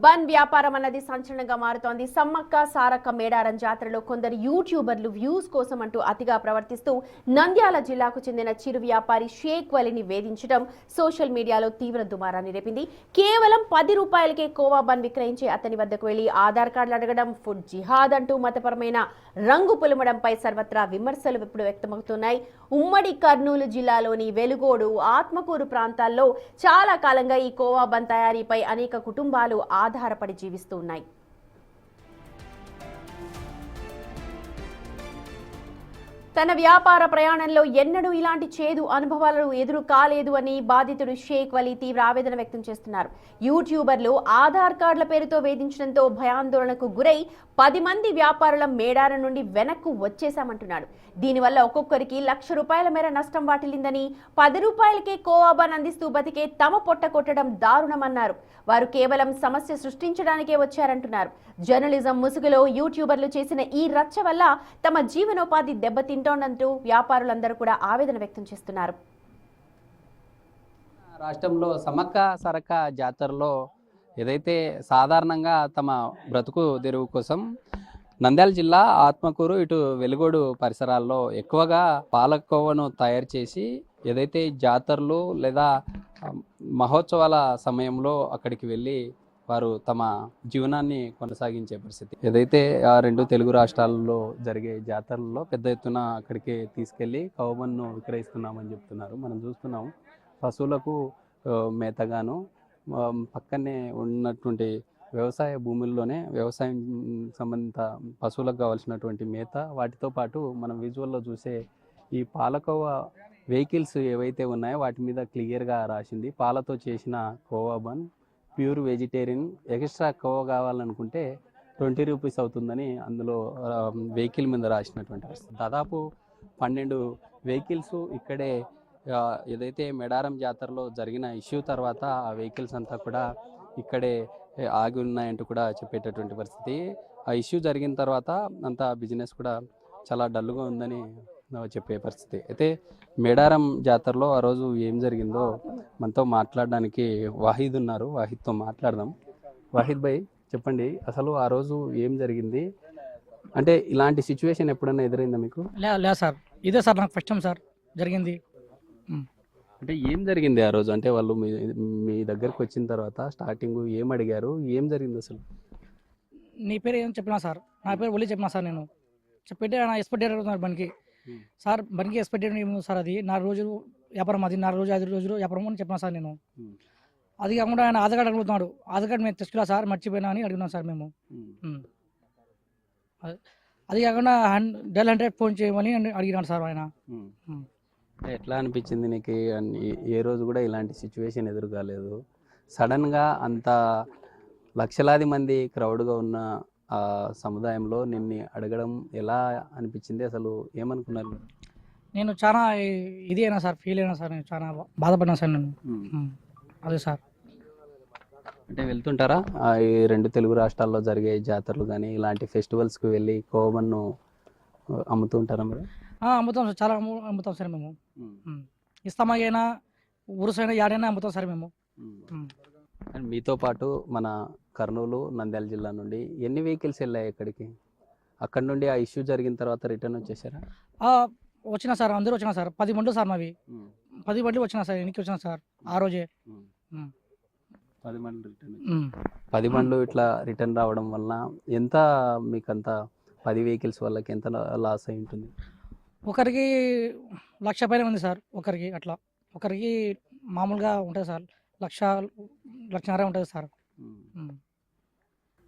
Bun వ్యాపారం అన్నది సంచలనంగా మారుతోంది. సమ్మక్క సారక్క మేడారం జాతరలో కొందరు యూట్యూబర్లు వ్యూస్ కోసం అంటూ అతిగా ప్రవర్తిస్తూ నంద్యాల జిల్లాకు చెందిన చిరు వ్యాపారి షేక్ వలిని వేధించడం సోషల్ మీడియాలో తీవ్ర దుమారాన్ని రేపింది. కేవలం 10 రూపాయలకే కోవా బన్ విక్రయించే అతని వద్దకు వెళ్లి ఆధార్ కార్డులు అడగడం, ఫుడ్ జిహాద్ అంటూ మతపరమైన రంగు పులమడంపై సర్వత్రా విమర్శలు ఇప్పుడు వ్యక్తమవుతున్నాయి. ఉమ్మడి కర్నూలు జిల్లాలోని వెలుగోడు, ఆత్మకూరు ప్రాంతాల్లో చాలా కాలంగా ఈ కోవా బన్ తయారీపై అనేక కుటుంబాలు ఆధారపడి జీవిస్తూ ఉన్నాయి. తన వ్యాపార ప్రయాణంలో ఎన్నడూ ఇలాంటి చేదు అనుభవాలను ఎదురు కాలేదు అని బాధితుడు షేక్ వలీ తీవ్ర ఆవేదన వ్యక్తం చేస్తున్నారు. యూట్యూబర్లు ఆధార్ కార్డుల పేరుతో వేధించడంతో భయాందోళనకు గురై 10 మంది వ్యాపారుల మేడారం నుండి వెనక్కు వచ్చేశామంటున్నాడు. దీనివల్ల ఒక్కొక్కరికి ₹1,00,000 మేర నష్టం వాటిల్లిందని, 10 రూపాయలకే కోవా బన్ అందిస్తూ బతికే తమ పొట్ట కొట్టడం దారుణమన్నారు. వారు కేవలం సమస్య సృష్టించడానికే వచ్చారంటున్నారు. జర్నలిజం ముసుగులో యూట్యూబర్లు చేసిన ఈ రచ్చ వల్ల తమ జీవనోపాధి దెబ్బతింటోందంటూ వ్యాపారులందరూ కూడా ఆవేదన వ్యక్తం చేస్తున్నారు. రాష్ట్రంలో సమ్మక్క సారక్క జాతరలో ఏదైతే సాధారణంగా తమ బ్రతుకు తెరువు కోసం నంద్యాల జిల్లా ఆత్మకూరు ఇటు వెలుగోడు పరిసరాల్లో ఎక్కువగా పాలకోవను తయారు చేసి ఏదైతే జాతరలు లేదా మహోత్సవాల సమయంలో అక్కడికి వెళ్ళి వారు తమ జీవనాన్ని కొనసాగించే పరిస్థితి. ఏదైతే ఆ 2 తెలుగు రాష్ట్రాల్లో జరిగే జాతరల్లో పెద్ద ఎత్తున అక్కడికి తీసుకెళ్ళి కౌబన్ను విక్రయిస్తున్నామని చెప్తున్నారు. మనం చూస్తున్నాం పశువులకు మేతగాను పక్కనే ఉన్నటువంటి వ్యవసాయ భూముల్లోనే వ్యవసాయం సంబంధిత పశువులకు కావాల్సినటువంటి మేత, వాటితో పాటు మనం విజువల్లో చూసే ఈ పాలకోవ వెహికల్స్ ఏవైతే ఉన్నాయో వాటి మీద క్లియర్గా రాసింది పాలతో చేసిన khoa bun, pure vegetarian, extra khoa కావాలనుకుంటే 20 రూపీస్ అవుతుందని అందులో వెహికల్ మీద రాసినటువంటి పరిస్థితి. దాదాపు 12 వెహికల్స్ ఇక్కడే ఏదైతే మేడారం జాతరలో జరిగిన ఇష్యూ తర్వాత ఆ వెహికల్స్ అంతా కూడా ఇక్కడే ఆగి ఉన్నాయంటూ కూడా చెప్పేటటువంటి పరిస్థితి. ఆ ఇష్యూ జరిగిన తర్వాత అంతా బిజినెస్ కూడా చాలా డల్గా ఉందని చెప్పే పరిస్థితి. అయితే మేడారం జాతరలో ఆ రోజు ఏం జరిగిందో మనతో మాట్లాడడానికి వాహిద్ ఉన్నారు. వాహిద్తో మాట్లాడదాం. వాహిద్ భాయ్, చెప్పండి, అసలు ఆ రోజు ఏం జరిగింది? అంటే ఇలాంటి సిచ్యువేషన్ ఎప్పుడైనా ఎదురైందా మీకు? లేదు సార్, ఇదే సార్ నాకు ఫస్ట్ టైం సార్ జరిగింది. అంటే ఏం జరిగింది ఆ రోజు? అంటే వాళ్ళు మీ దగ్గరకు వచ్చిన తర్వాత స్టార్టింగ్ ఏం అడిగారు, ఏం జరిగింది అసలు? నీ పేరు ఏం చెప్పినా సార్, నా పేరు ఒలి చెప్పినా సార్. నేను చెప్పితే నా ఎక్స్పెక్ట్ డేట్ అడుగుతున్నారు బండికి. సార్ బండికి ఎక్స్పెక్ట్ డేట్ ఏమి సార్, అది 4 రోజులు వ్యాపారం, అది 4 రోజులు 5 రోజులు వ్యాపారం అని చెప్పినా సార్ నేను. అది కాకుండా ఆయన ఆధార్ కార్డు అడుగుతున్నాడు. ఆధార్ కార్డు మేము తెచ్చుకున్నా సార్, మర్చిపోయినా అని అడిగినాం సార్ మేము. అది కాకుండా 100 ఫోన్ చేయమని అడిగినాడు సార్ ఆయన. ఎట్లా అనిపించింది నీకు? ఏ రోజు కూడా ఇలాంటి సిచ్యువేషన్ ఎదురు కాలేదు. సడన్గా అంత లక్షలాది మంది క్రౌడ్గా ఉన్న ఆ సముదాయంలో నిన్ను అడగడం ఎలా అనిపించింది? అసలు ఏమనుకున్నారు? నేను చాలా ఇది అయినా సార్, ఫీల్ అయినా సార్, నేను చాలా బాధపడినా సార్ నేను. అదే సార్. అంటే వెళ్తుంటారా ఈ 2 తెలుగు రాష్ట్రాల్లో జరిగే జాతరలు కానీ ఇలాంటి ఫెస్టివల్స్కి వెళ్ళి కోవన్ను అమ్ముతూ ఉంటారా మీరు? అమ్ముతాం సార్, చాలా అమ్ముతాం సార్ మేము. ఇస్తామైనా ఉరుసైనా యాడైనా అమ్ముతాం సార్ మేము. మీతో పాటు మన కర్నూలు, నంద్యాల జిల్లా నుండి ఎన్ని వెహికల్స్ వెళ్ళాయి ఇక్కడికి? అక్కడ నుండి ఆ ఇష్యూ జరిగిన తర్వాత రిటర్న్ వచ్చేసారా? వచ్చినా సార్, అందరూ వచ్చినా సార్. 10 బండ్లు సార్ మావి. 10 బండ్లు వచ్చినా సార్, ఎన్నికి వచ్చినా సార్ ఆ రోజే. 10 బండ్లు రిటర్న్. 10 బండ్లు ఇట్లా రిటర్న్ రావడం వలన ఎంత మీకంత 10 వెహికల్స్ వాళ్ళకి ఎంత లాస్ అయి ఉంటుంది? ఒకరికి 1,00,000 పైన ఉంది సార్. ఒకరికి అట్లా, ఒకరికి మామూలుగా ఉంటుంది సార్ 1,00,000 ఉంటుంది సార్.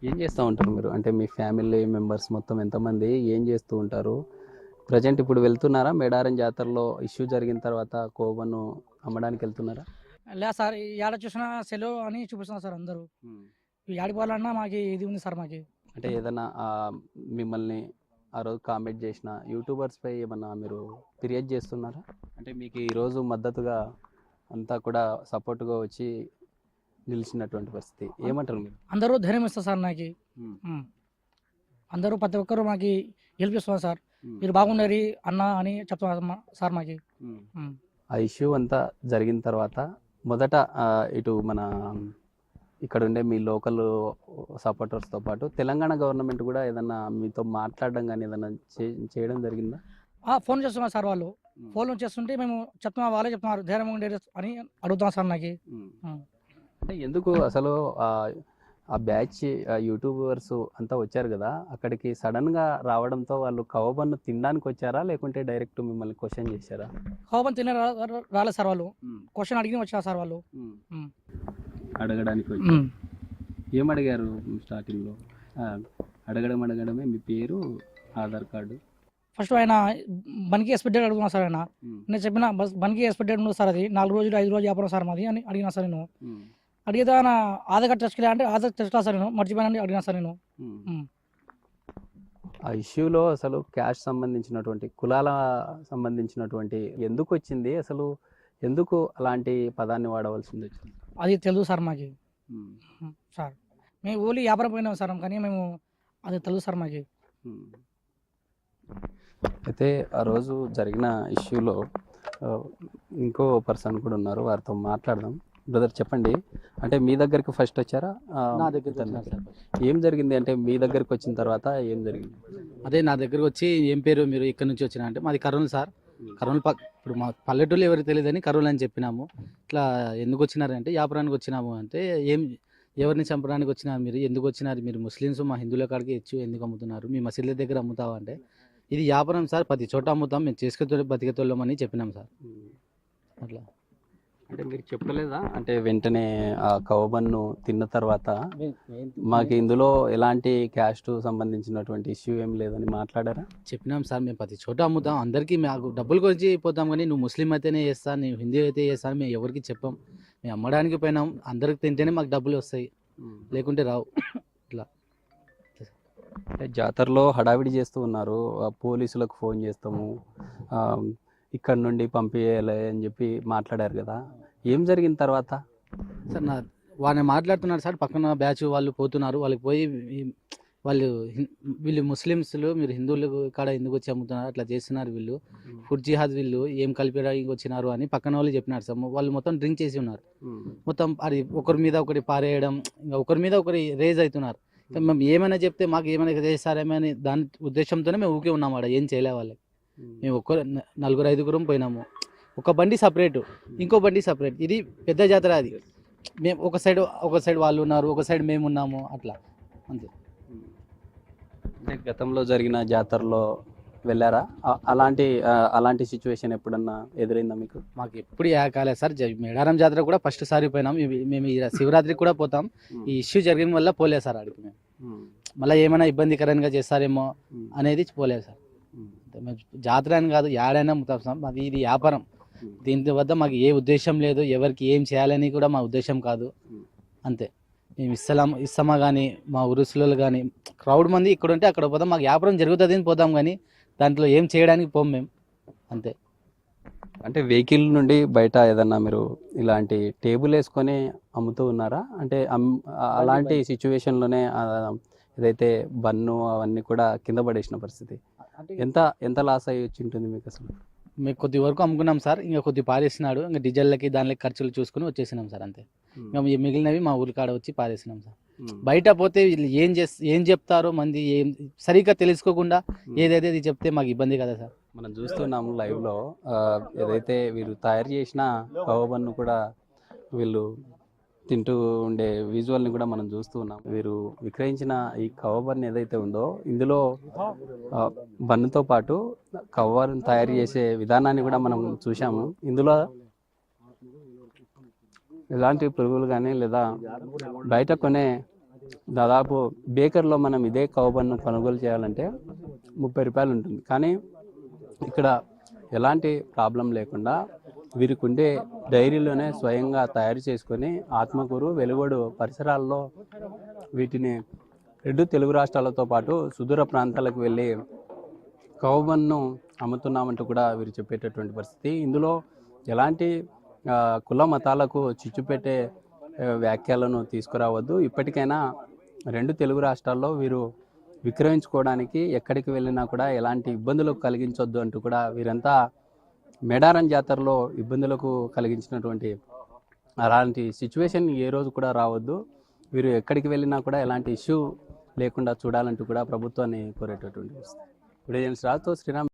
ఏం చేస్తూ ఉంటారు మీరు? అంటే మీ ఫ్యామిలీ మెంబర్స్ మొత్తం ఎంతమంది, ఏం చేస్తూ ఉంటారు ప్రజెంట్? ఇప్పుడు వెళ్తున్నారా మేడారం జాతరలో ఇష్యూ జరిగిన తర్వాత కోవను అమ్మడానికి వెళ్తున్నారా? లేదు సార్, ఏడ చూసినా సెలో అని చూపిస్తున్నారు సార్ అందరూ. ఆడిపోవాలన్నా మాకు ఇది ఉంది సార్ మాకు. అంటే ఏదైనా మిమ్మల్ని ఆ రోజు కామెంట్ చేసిన యూట్యూబర్స్పై ఏమన్నా మీరు ఫిర్యాదు చేస్తున్నారా? అంటే మీకు ఈరోజు మద్దతుగా అంతా కూడా సపోర్ట్గా వచ్చి నిలిచినటువంటి పరిస్థితి, ఏమంటారు మీరు? అందరూ ధైర్యం ఇస్తారు సార్ నాకు. అందరూ ప్రతి ఒక్కరు మాకు హెల్ప్ చేస్తున్నారు సార్. మీరు బాగున్నారు అన్న అని చెప్తున్నారు సార్ మాకు. ఆ ఇష్యూ అంతా జరిగిన తర్వాత మొదట ఇటు మన ఇక్కడ ఉండే మీ లోకల్ సపోర్టర్స్తో పాటు తెలంగాణ గవర్నమెంట్ కూడా ఏదన్నా మీతో మాట్లాడడం కానీ ఏదన్నా చేయడం జరిగిందా? ఫోన్ చేస్తున్నారు సార్ వాళ్ళు. ఫోన్ చేస్తుంటే మేము చెప్తున్నా, వాళ్ళే చెప్తున్నారు ధైర్యం ఉండేది అని అడుగుతాం సార్ నాకు. అంటే ఎందుకు అసలు ఆ బ్యాచ్ యూట్యూబర్స్ అంతా వచ్చారు కదా, అక్కడికి సడన్గా రావడంతో వాళ్ళు కవబన్ను తినడానికి వచ్చారా లేకుంటే డైరెక్ట్ మిమ్మల్ని క్వశ్చన్ చేశారా? కోపం తినే రాలేదు సార్ వాళ్ళు. క్వశ్చన్ అడిగి వచ్చారు సార్ వాళ్ళు. అడగడానికి ఏం అడిగారు స్టార్టింగ్లో? అడగడమే మీ పేరు, ఆధార్ కార్డు. ఫస్ట్ ఆయన బంకి ఎక్స్పెక్టెడ్ అడుగుతున్నా సార్. ఆయన నేను చెప్పిన బంకి ఎక్స్పెక్టెడ్ ఉండదు సార్, అది 4 రోజులు 5 రోజులు వ్యాపారం సార్ మాది అని అడిగినా సార్ నేను. అడిగితే ఆయన ఆధార్ కార్డ్ టెస్ట్ అంటే ఆధార్ టెస్ట్ సార్ నేను మర్చిపోయానని అడిగినా సార్ నేను. ఆ ఇష్యూలో అసలు క్యాష్ సంబంధించినటువంటి కులాల సంబంధించినటువంటి ఎందుకు వచ్చింది, అసలు ఎందుకు అలాంటి పదాన్ని వాడవలసింది వచ్చింది అది తెలుసు సార్ మాకు. సార్ మేము ఓన్లీ వ్యాపారం పోయినాం సార్, కానీ మేము అది తెలుసు సార్ మాకు. అయితే ఆ రోజు జరిగిన ఇష్యూలో ఇంకో పర్సన్ కూడా ఉన్నారు, వారితో మాట్లాడదాం. బ్రదర్ చెప్పండి, అంటే మీ దగ్గరికి ఫస్ట్ వచ్చారా? నా దగ్గరికి వచ్చినారు సార్. ఏం జరిగింది అంటే మీ దగ్గరికి వచ్చిన తర్వాత ఏం జరిగింది? అదే నా దగ్గరకు వచ్చి ఏం పేరు మీరు ఇక్కడ నుంచి వచ్చినా అంటే మాది కర్నూలు సార్. కర్నూలు ఇప్పుడు మా పల్లెటూళ్ళు ఎవరికి తెలియదని కర్నూలు అని చెప్పినాము. ఇట్లా ఎందుకు వచ్చినారంటే వ్యాపారానికి వచ్చినాము అంటే ఎవరిని చంపడానికి వచ్చినారు మీరు, ఎందుకు వచ్చినారు మీరు, ముస్లిమ్స్ మా హిందువుల కాడికి ఎందుకు అమ్ముతున్నారు, మీ మసీదుల దగ్గర అమ్ముతావా అంటే ఇది వ్యాపారం సార్, 10 చోట అమ్ముతాం, మేము చేసుకుని బతికేతోళ్ళమని చెప్పినాం సార్. అట్లా అంటే మీరు చెప్పలేదా? అంటే వెంటనే ఆ కవబన్ను తిన్న తర్వాత మాకు ఇందులో ఎలాంటి క్యాస్ట్ సంబంధించినటువంటి ఇష్యూ ఏం లేదని మాట్లాడారా? చెప్పినాం సార్, మేము 10 చోట అమ్ముతాం, అందరికీ మాకు డబ్బులు గురించి పోతాం, కానీ నువ్వు ముస్లిం అయితేనే చేస్తాను, నేను హిందీ అయితే చేస్తాను, మేము ఎవరికి చెప్పాం, మేము అమ్మడానికి పోయినాం, అందరికి తింటేనే మాకు డబ్బులు వస్తాయి, లేకుంటే రావు. ఇట్లా జాతరలో హడావిడి చేస్తూ ఉన్నారు, పోలీసులకు ఫోన్ చేస్తాము, ఇక్కడ నుండి పంపించాలి అని చెప్పి మాట్లాడారు కదా, ఏం జరిగిన తర్వాత? సార్ వాళ్ళని మాట్లాడుతున్నారు సార్, పక్కన బ్యాచ్ వాళ్ళు పోతున్నారు, వాళ్ళకి పోయి వీళ్ళు ముస్లిమ్స్లు మీరు హిందువులు కాడ ఎందుకు వచ్చి అమ్ముతున్నారు, అట్లా చేస్తున్నారు వీళ్ళు, ఫుడ్ జిహాద్ వీళ్ళు ఏం కలిపడానికి వచ్చినారు అని పక్కన వాళ్ళు చెప్పినారు సార్. వాళ్ళు మొత్తం డ్రింక్ చేసి ఉన్నారు, మొత్తం అది ఒకరి మీద ఒకటి పారేయడం, ఇంకా ఒకరి మీద ఒకరి రేజ్ అవుతున్నారు. మేము ఏమైనా చెప్తే మాకు ఏమైనా చేస్తారేమో అని దాని ఉద్దేశంతోనే మేము ఊకే ఉన్నాము. ఆడ ఏం చేయలే వాళ్ళకి. మేము 4-5 పోయినాము, ఒక బండి సపరేటు, ఇంకో బండి సపరేట్. ఇది పెద్ద జాతర, అది మేము ఒక సైడ్ వాళ్ళు ఉన్నారు, ఒక సైడ్ మేము ఉన్నాము, అట్లా అంతే. అంటే గతంలో జరిగిన జాతరలో వెళ్ళారా? అలాంటి సిచ్యువేషన్ ఎప్పుడన్నా ఎదురైందా మీకు? మాకు ఎప్పుడు కాలేదు సార్. మేడారం జాతర కూడా ఫస్ట్ సారి పోయినాం, మేము శివరాత్రికి కూడా పోతాం. ఈ ఇష్యూ జరిగిన వల్ల పోలేదు సార్ ఆడికి. మేము మళ్ళీ ఏమైనా ఇబ్బందికరంగా చేస్తారేమో అనేది పోలేదు సార్. జాతర అని కాదు, ఏడైనా అమ్ముతాం సార్, మాది ఇది వ్యాపారం. దీని వద్ద మాకు ఏ ఉద్దేశం లేదు, ఎవరికి ఏం చేయాలని కూడా మా ఉద్దేశం కాదు, అంతే. మేము ఇస్తామా కానీ మా ఉరుసులు కానీ క్రౌడ్ మంది ఇక్కడ ఉంటే అక్కడ పోతాం, మాకు వ్యాపారం జరుగుతుంది అని పోతాం, కానీ దాంట్లో ఏం చేయడానికి పోం మేము, అంతే. అంటే వెహికల్ నుండి బయట ఏదన్నా మీరు ఇలాంటి టేబుల్ వేసుకొని అమ్ముతూ ఉన్నారా? అంటే అలాంటి సిచ్యువేషన్లోనే ఏదైతే బన్ను అవన్నీ కూడా కింద పడేసిన పరిస్థితి, ఎంత లాస్ అయ్యి వచ్చి ఉంటుంది మీకు అసలు? మేము కొద్ది వరకు అమ్ముకున్నాం సార్, ఇంకా కొద్ది పారేసినాడు, ఇంకా డీజిల్కి దానికి ఖర్చులు చూసుకుని వచ్చేసినాం సార్, అంతే. ఇంకా మిగిలినవి మా ఊరి కాడ వచ్చి పారేసినాం సార్. బయట పోతే వీళ్ళు ఏం చెప్తారో మంది ఏం సరిగ్గా తెలుసుకోకుండా ఏదైతే ఇది చెప్తే మాకు ఇబ్బంది కదా సార్. మనం చూస్తున్నాము లైవ్లో ఏదైతే వీరు తయారు చేసిన కవబన్ను కూడా వీళ్ళు తింటూ ఉండే విజువల్ని కూడా మనం చూస్తూ ఉన్నాం. వీరు విక్రయించిన ఈ కవబన్ ఏదైతే ఉందో ఇందులో బన్నుతో పాటు కవర్ను తయారు చేసే విధానాన్ని కూడా మనం చూసాము. ఇందులో ఎలాంటి పురుగులు కానీ లేదా బయట కొనే దాదాపు బేకర్లో మనం ఇదే కవబన్ను కొనుగోలు చేయాలంటే 30 రూపాయలు ఉంటుంది. కానీ ఇక్కడ ఎలాంటి ప్రాబ్లం లేకుండా వీరికి ఉండే డైరీలోనే స్వయంగా తయారు చేసుకొని ఆత్మకూరు, వెలుగోడు పరిసరాల్లో వీటిని 2 తెలుగు రాష్ట్రాలతో పాటు సుదూర ప్రాంతాలకు వెళ్ళి కవబన్ను అమ్ముతున్నామంటూ కూడా వీరు చెప్పేటటువంటి పరిస్థితి. ఇందులో ఎలాంటి కుల మతాలకు చిచ్చుపెట్టే వ్యాఖ్యలను తీసుకురావద్దు. ఇప్పటికైనా 2 తెలుగు రాష్ట్రాల్లో వీరు విక్రయించుకోవడానికి ఎక్కడికి వెళ్ళినా కూడా ఎలాంటి ఇబ్బందులు కలిగించొద్దు అంటూ కూడా వీరంతా మేడారం జాతరలో ఇబ్బందులకు కలిగించినటువంటి అలాంటి సిచ్యువేషన్ ఏ రోజు కూడా రావద్దు. వీరు ఎక్కడికి వెళ్ళినా కూడా ఎలాంటి ఇష్యూ లేకుండా చూడాలంటూ కూడా ప్రభుత్వాన్ని కోరేటటువంటి పరిస్థితి. ఇప్పుడు రాజుతో శ్రీరామ్.